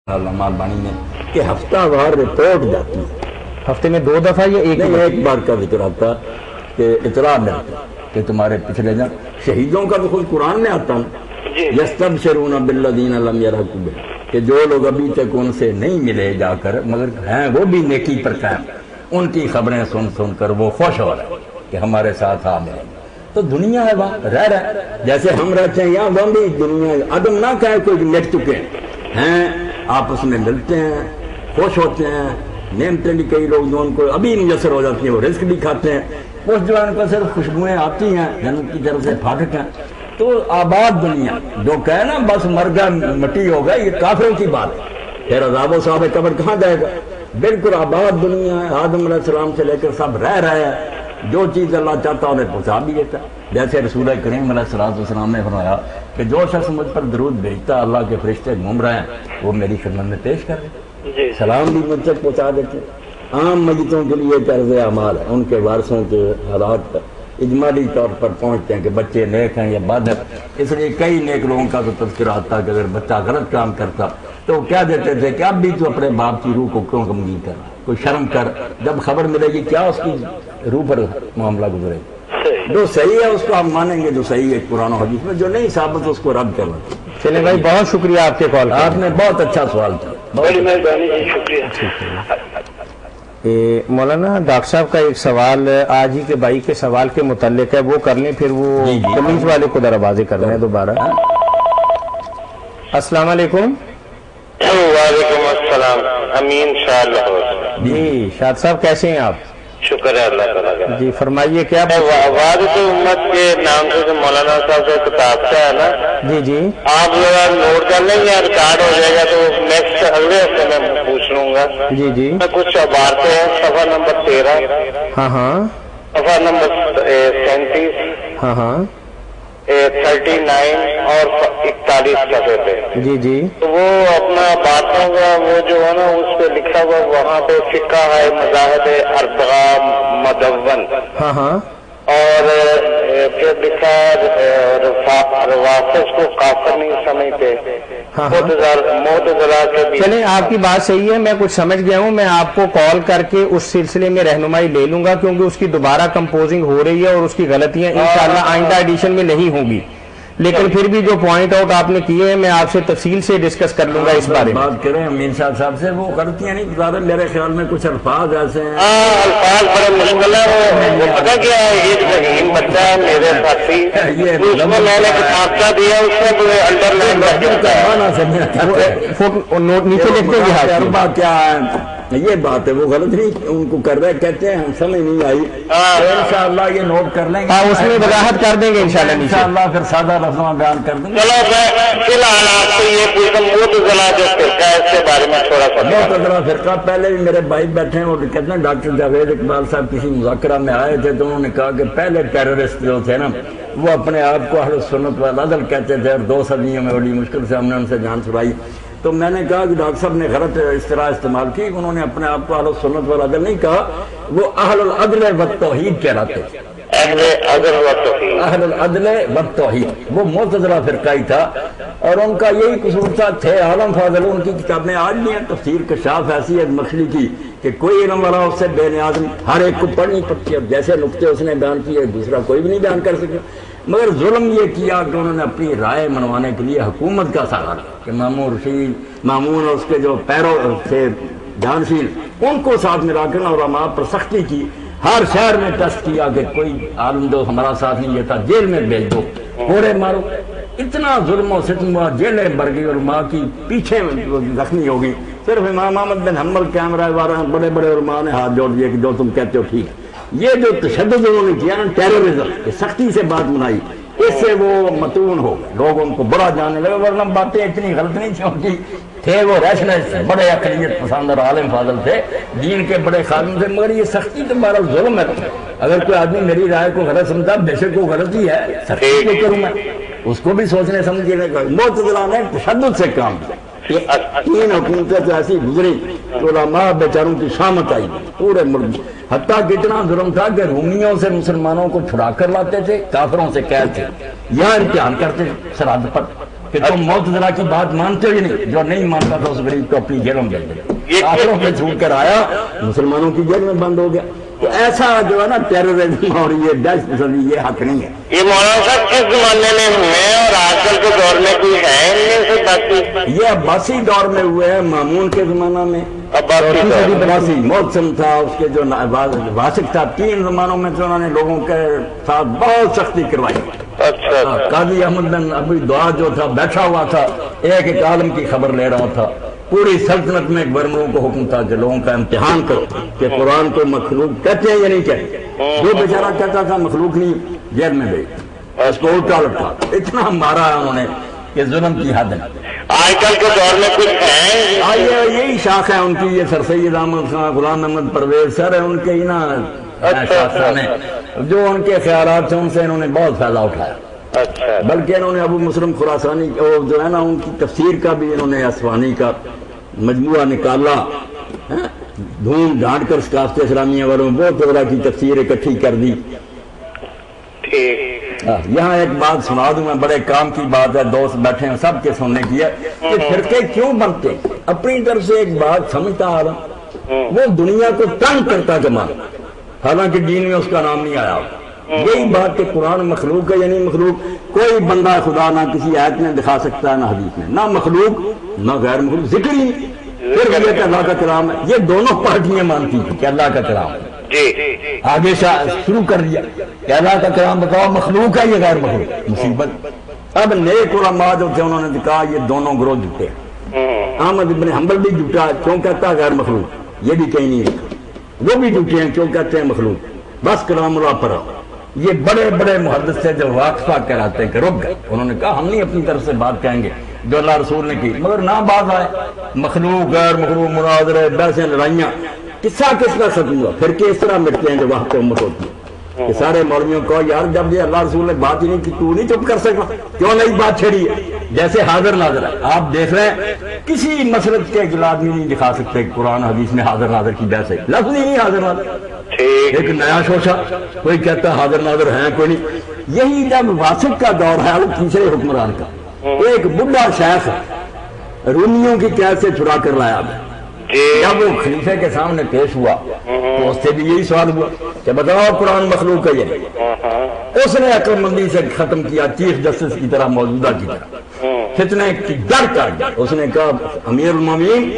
بانی میں کہ ہفتہ وار رپورٹ جاتی ہے، ہفتے میں 2 دفعہ یا ایک بار کا ذکر آتا کہ اطلاع ملتا کہ تمہارے پچھلے جان شہیدوں کا تو خود قرآن میں آتا نا، یستبشرون بالذین لم یلحقوا بہم، کہ جو لوگ ابھی تک ان سے نہیں ملے جا کر مگر ہیں وہ بھی نیکی پر قائم، ان کی خبریں سن سن کر وہ خوش ہو رہے کہ ہمارے ساتھ آ ملیں۔ تو دنیا ہے وہاں رہ رہا ہے جیسے ہم رہتے ہیں یہاں، وہ بھی دنیا عدم نہ کہے کوئی مٹ چکے ہیں، آپس میں ملتے ہیں، خوش ہوتے ہیں، نعمتیں بھی کئی لوگ جو ان کو ابھی میسر ہو جاتی ہیں وہ رزق بھی کھاتے ہیں، اس جو ان کو صرف خوشبوئیں آتی ہیں جنت کی طرف سے پھاٹک ہیں۔ تو آباد دنیا جو کہے نا بس مر گیا مٹی ہو گیا، یہ کافروں کی بات ہے، پھر عذاب و صاحب قبر کہاں جائے گا؟ بالکل آباد دنیا ہے، آدم علیہ السلام سے لے کر سب رہ رہے ہیں، جو چیز اللہ چاہتا انہیں پہنچا بھی دیتا۔ جیسے رسول کریم علیہ السلام نے فرمایا کہ جو شخص مجھ پر درود بھیجتا اللہ کے فرشتے گھوم رہے ہیں وہ میری خدمت میں پیش کر دیتے، سلام بھی مجھ تک پہنچا دیتے۔ عام میتوں کے لیے طرز اعمال ہے، ان کے وارثوں کے حالات پر اجمالی طور پر پہنچتے ہیں کہ بچے نیک ہیں یا بد ہیں، اس لیے کئی نیک لوگوں کا تو تذکرہ آتا کہ اگر بچہ غلط کام کرتا تو وہ کیا دیتے تھے کہ اب بھی تو اپنے باپ کی روح کو کیوں غمگین کر رہا ہے، کوئی شرم کر، جب خبر ملے گی کیا اس کی روح پر معاملہ گزرے گا۔ جو صحیح ہے اس کو ہم مانیں گے، جو صحیح ہے قرآن و حدیث میں، جو نہیں ثابت اس کو رد کرنا۔ چلیں بھائی بہت شکریہ آپ کے کال، آپ نے بہت اچھا سوال کیا، بڑی مہربانی جی، شکریہ۔ مولانا ڈاکٹر صاحب کا ایک سوال آج ہی کے بھائی کے سوال کے متعلق ہے، وہ کر لیں پھر وہ تمیز والے کو دروازے کرنا ہے دوبارہ۔ السلام علیکم۔ وعلیکم السلام، امین شاہ لاہور۔ جی شاد صاحب کیسے ہیں آپ؟ شکر ہے اللہ تعالیٰ کا۔ جی فرمائیے کیا وعدۃ امت کے نام سے جو مولانا صاحب کا کتاب کا ہے نا، جی جی آپ ذرا نوٹ کر لیں گے، ریکارڈ ہو جائے گا تو نیکسٹ اگلے ہفتے میں پوچھ لوں گا۔ جی جی کچھ عبارتیں ہیں، صفحہ نمبر 13، ہاں ہاں صفحہ نمبر 37، ہاں ہاں 39 اور 41 صفحے پہ۔ جی جی تو وہ اپنا باتوں کا وہ جو ہے نا اس پہ لکھا ہوا، وہاں پہ فقہ ہے مذاہب اربعہ مدون، ہاں ہاں اور پھر لکھا روافظ کو کافر نہیں سمجھتے، ہاں۔ معتزلہ کے بھی۔ چلیں آپ کی بات صحیح ہے، میں کچھ سمجھ گیا ہوں، میں آپ کو کال کر کے اس سلسلے میں رہنمائی لے لوں گا کیونکہ اس کی دوبارہ کمپوزنگ ہو رہی ہے اور اس کی غلطیاں انشاءاللہ آئندہ ایڈیشن میں نہیں ہوں گی، لیکن پھر بھی جو پوائنٹ آؤٹ آپ نے کیے ہیں میں آپ سے تفصیل سے ڈسکس کر لوں گا اس بارے میں۔ بات کریں امین صاحب سے، وہ غلطیاں نہیں بتا رہے، میرے خیال میں کچھ الفاظ ایسے ہیں، الفاظ بڑے مشکل ہے، وہ پتہ کیا ہے، ایک ذہین بچہ ہے میرے ساتھی، اس کو میں نے کتابچہ دیا، اس میں انڈر لائن نیچے لکھتے ہیں اربع کیا ہے، یہ بات ہے، وہ غلط نہیں ان کو کر رہے، کہتے ہیں ہم سمجھ نہیں آئی، انشاءاللہ یہ نوٹ کر لیں گے، اس میں وضاحت کر دیں گے انشاءاللہ پھر سادہ لفظوں میں بیان کر دیں گے۔ چلو میں فی الحال آپ سے یہ پوچھتا ہوں، معتزلہ جو فرقہ ہے اس کے بارے میں تھوڑا سا۔ معتزلہ فرقہ، پہلے بھی میرے بھائی بیٹھے ہیں، وہ کہتے ہیں ڈاکٹر جاوید اقبال صاحب کسی مذاکرہ میں آئے تھے تو انہوں نے کہا کہ پہلے ٹیررسٹ جو تھے نا وہ اپنے آپ کو اہل سنت والعدل کہتے تھے، اور 2 صدیوں میں بڑی مشکل سے ہم نے ان سے جان چھڑائی۔ تو میں نے کہا کہ ڈاکٹر صاحب نے غلط اصطلاح استعمال کی، انہوں نے اپنے آپ کو اہل سنت والعدل نہیں کہا، وہ اہل العدل والتوحید کہلاتے، اہل عدل و توحید، اہل العدل والتوحید، وہ معتزلہ فرقہ ہی تھا، اور ان کا یہی قصور تھا۔ تھے عالم فاضل، ان کی کتابیں آج بھی ہیں، تفسیر کشاف ایسی ہے مچھلی کی کہ کوئی علم والا اس سے بے نیاز نہیں، ہر ایک کو پڑھنی پڑتی ہے، جیسے نقطے اس نے بیان کیے دوسرا کوئی بھی نہیں بیان کر سکے، مگر ظلم یہ کیا کہ انہوں نے اپنی رائے منوانے کے لیے حکومت کا سہارا لیا کہ مامون اور اس کے جو پیرو تھے جانشین ان کو ساتھ ملا کر علماء پر سختی کی، ہر شہر میں ٹیسٹ کیا کہ کوئی عالم جو ہمارا ساتھ نہیں لیتا جیل میں بھیج دو، کوڑے مارو، اتنا ظلم و ستم ہوا، جیلیں بھر گئی، علماء کی پیچھے زخمی ہوگی، صرف امام احمد بن حنبل کیمرہ وارہ بڑے بڑے علماء نے ہاتھ جوڑ دیے کہ جو تم کہتے ہو ٹھیک۔ یہ جو تشدد انہوں نے کیا نا، ٹیررزم، سختی سے بات منائی، اس سے وہ متون ہو گئے، لوگ ان کو برا جاننے لگے، ورنہ باتیں اتنی غلط نہیں تھیں، تھے وہ ریشنلسٹ، بڑے اقلیت پسند اور عالم فاضل تھے، دین کے بڑے خادم تھے، مگر یہ سختی تو ہمارا ظلم ہے۔ اگر کوئی آدمی میری رائے کو غلط سمجھا، بے شک وہ غلط ہی ہے، سختی کیوں کروں میں، اس کو بھی سوچنے سمجھنے کا۔ معتزلہ نے تشدد سے کام کیا، 3 حکومتیں تو ایسی گزری کہ علماء بیچاروں کی شامت آئی پورے ملک، حتیٰ کہ اتنا ظلم تھا کہ رومیوں سے مسلمانوں کو چھڑا کر لاتے تھے، کافروں سے قید تھے، یہاں امتحان کرتے تھے سرحد پر، کہ تم معتزلہ کی بات مانتے ہی نہیں، جو نہیں مانتا تھا اس غریب کو اپنی جیلوں میں ڈال دیا، کافروں پہ چھوڑ کر آیا مسلمانوں کی جیل میں بند ہو گیا۔ تو ایسا جو ہے نا ٹیررزم اور یہ دہشت پسندی یہ حق نہیں ہے۔ یہ مولانا صاحب کس زمانے میں ہوئے ہیں اور آج کل کے دور میں کوئی ہے ان میں سے باقی؟ یہ عباسی دور میں ہوئے ہیں، مامون کے زمانہ میں عباسی محسن تھا، اس کے جو واسق تھا، 3 زمانوں میں انہوں نے لوگوں کے ساتھ بہت سختی کروائی۔ اچھا قاضی احمد بن ابی دعا جو تھا بیٹھا ہوا تھا، ایک عالم کی خبر لے رہا تھا، پوری سلطنت میں گورنروں کو حکم تھا کہ لوگوں کا امتحان کرو کہ قرآن کو مخلوق کہتے ہیں یا نہیں کہتے۔ جو بیچارہ کہتا تھا مخلوق نہیں، جیل میں بھیج، اس کو الٹا لٹا، اتنا مارا ہے انہوں نے کہ ظلم کی حد ہے۔ آج کل کے دور میں کچھ ہیں یہی شاخ ہے ان کی، یہ سر سید احمد خان، غلام احمد پرویز سر ہے ان کے ہی نا شاخ نے، جو ان کے خیالات ہیں ان سے انہوں نے بہت فائدہ اٹھایا۔ بلکہ انہوں نے ابو مسلم خراسانی جو ہے نا ان کی تفسیر کا بھی انہوں نے اسوانی کا مجموعہ نکالا، ڈھونڈ ڈھانٹ کر ثقافت اسلامیہ والوں بہت طرح کی تفسیر اکٹھی کر دی۔ یہاں ایک بات سنا دوں میں، بڑے کام کی بات ہے، دوست بیٹھے ہیں سب کے سننے کی ہے کہ فرقے کیوں بنتے؟ اپنی طرف سے ایک بات سمجھتا آ رہا، وہ دنیا کو تنگ کرتا جمال، حالانکہ دین میں اس کا نام نہیں آیا۔ یہی بات کہ قرآن مخلوق ہے یعنی مخلوق، کوئی بندہ خدا نہ کسی آیت میں دکھا سکتا ہے نہ حدیث میں، نہ مخلوق نہ غیر مخلوق، ذکر ہی نہیں۔ پھر یہ کہ اللہ کا کلام ہے، یہ دونوں پارٹیاں مانتی تھی کہ اللہ کا کلام ہے۔ آگے شروع کر دیا کہ اللہ کا کلام بتاؤ مخلوق ہے یہ غیر مخلوق، مصیبت۔ اب نیک علماء جو تھے انہوں نے کہا یہ دونوں گروہ جھوٹے ہیں۔ احمد بن حنبل بھی جھوٹا ہے، کیوں کہتا ہے غیر مخلوق، یہ بھی کہیں نہیں لکھا۔ وہ بھی جھوٹے ہیں، کیوں کہتے ہیں مخلوق، بس کلام اللہ پر آؤ۔ یہ بڑے بڑے محدث تھے جو واقفہ کراتے ہیں کہ رک گئے، انہوں نے کہا ہم نہیں اپنی طرف سے بات کہیں گے جو اللہ رسول نے کی، مگر نہ بات آئے مخلوق غیر مخلوق، مناظرے، بحثیں، لڑائیاں، قصہ کس کا ختم ہوا؟ پھر کہ اس طرح مٹتے ہیں جو وہاں پہ امت ہوتی ہے کہ سارے مولویوں کو یار جب یہ اللہ رسول نے بات ہی نہیں کی تو نہیں چپ کر سکتا، کیوں نہیں بات چھڑی ہے؟ جیسے حاضر ناظر ہے، آپ دیکھ رہے ہیں کسی مسلک کے ایک آدمی نہیں دکھا سکتے قرآن حدیث میں حاضر ناظر کی بحث ہے، لفظ ہی نہیں حاضر ناظر۔ ایک نیا شوشہ، کوئی کہتا ہے حاضر ناظر ہیں کوئی نہیں۔ یہی جب واسق کا دور ہے تیسرے حکمران کا، ایک بڑھا شیخ رومیوں کی قید سے چھڑا کر لایا گیا، جب وہ خلیفے کے سامنے پیش ہوا تو اس سے بھی یہی سوال ہوا کہ بتاؤ قرآن مخلوق ہے یہ؟ اس نے عقل مندی سے ختم کیا، چیف جسٹس کی طرح، موجودہ کی طرح، فتنے کی ڈر کر اس نے کہا امیر المومنین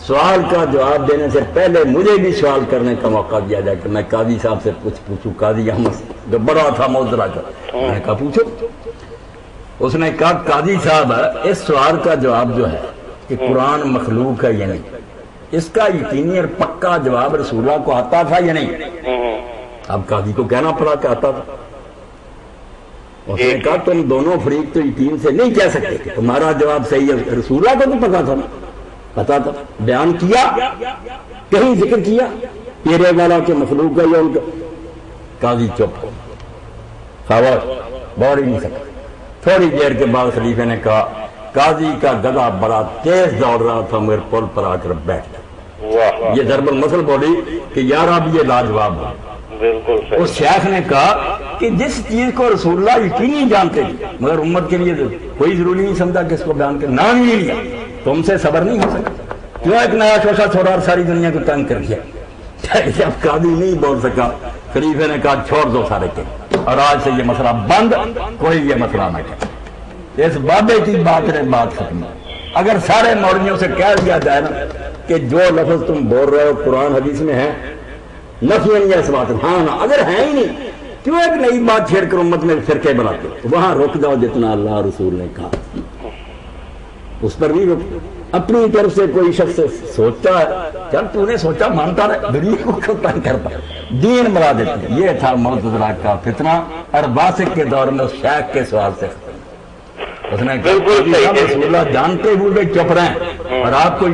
سوال کا جواب دینے سے پہلے مجھے بھی سوال کرنے کا موقع دیا جائے کہ میں قاضی صاحب سے کچھ پوچھوں۔ قاضی احمد جو بڑا تھا معذرہ کا، میں نے کہا پوچھو۔ اس نے کہا قاضی صاحب اس سوال کا جواب جو ہے کہ قرآن مخلوق ہے یا نہیں، اس کا یقینی اور پکا جواب رسول اللہ کو آتا تھا یا نہیں؟ اب قاضی کو کہنا پڑا کہ آتا تھا۔ اس نے کہا تم دونوں فریق تو یقین سے نہیں کہہ سکتے کہ تمہارا جواب صحیح ہے، رسول اللہ کو تو پتا تھا، پتا تھا، بیان کیا، کہیں ذکر کیا پیرے والا کے مخلوق ہے یا ان کا؟ قاضی چپ، خاموش، بول ہی نہیں سکتا۔ تھوڑی دیر کے بعد خلیفے نے کہا قاضی کا گدھا بڑا تیز دوڑ رہا تھا، میرے پل پر آ کر بیٹھ گیا۔ یہ ضرب المثل بولی کہ یار اب یہ لاجواب ہو۔ اس شیخ نے کہا کہ جس چیز کو رسول اللہ یقینی جانتے تھے مگر امت کے لیے کوئی ضروری نہیں سمجھا کہ اس کو بیان کر، نام ہی لیا، تم سے صبر نہیں ہو سکتا، کیوں ایک نیا شوشہ چھوڑا اور ساری دنیا کو تنگ کر دیا۔ جب قاضی نہیں بول سکا خلیفے نے کہا چھوڑ دو سارے کے، اور آج سے یہ مسئلہ بند، کوئی یہ مسئلہ نہ کرے۔ اس بابے کی بات نے بات ختم۔ اگر سارے مولویوں سے کہہ دیا جائے نا کہ جو لفظ تم بول رہے ہو قرآن حدیث میں ہے، نفیاً یا اثباتاً، ہاں اگر ہے ہی نہیں، کیوں ایک نئی بات چھیڑ کر امت میں فرقے بناتے؟ وہاں رک جاؤ جتنا اللہ رسول نے کہا، اس پر نہیں رک۔ اپنی طرف سے کوئی شخص سوچتا ہے چل تو نے سوچا مانتا رہے، دنیا کو تنگ کرتا ہے، دین ملا دیتے ہیں۔ یہ تھا معتزلہ کا فتنہ، اور واسق کے دور میں اس شیخ کے سوال سے ختم۔ اس نے کہا رسول اللہ جانتے ہوئے چپ رہے ہیں اور آپ کو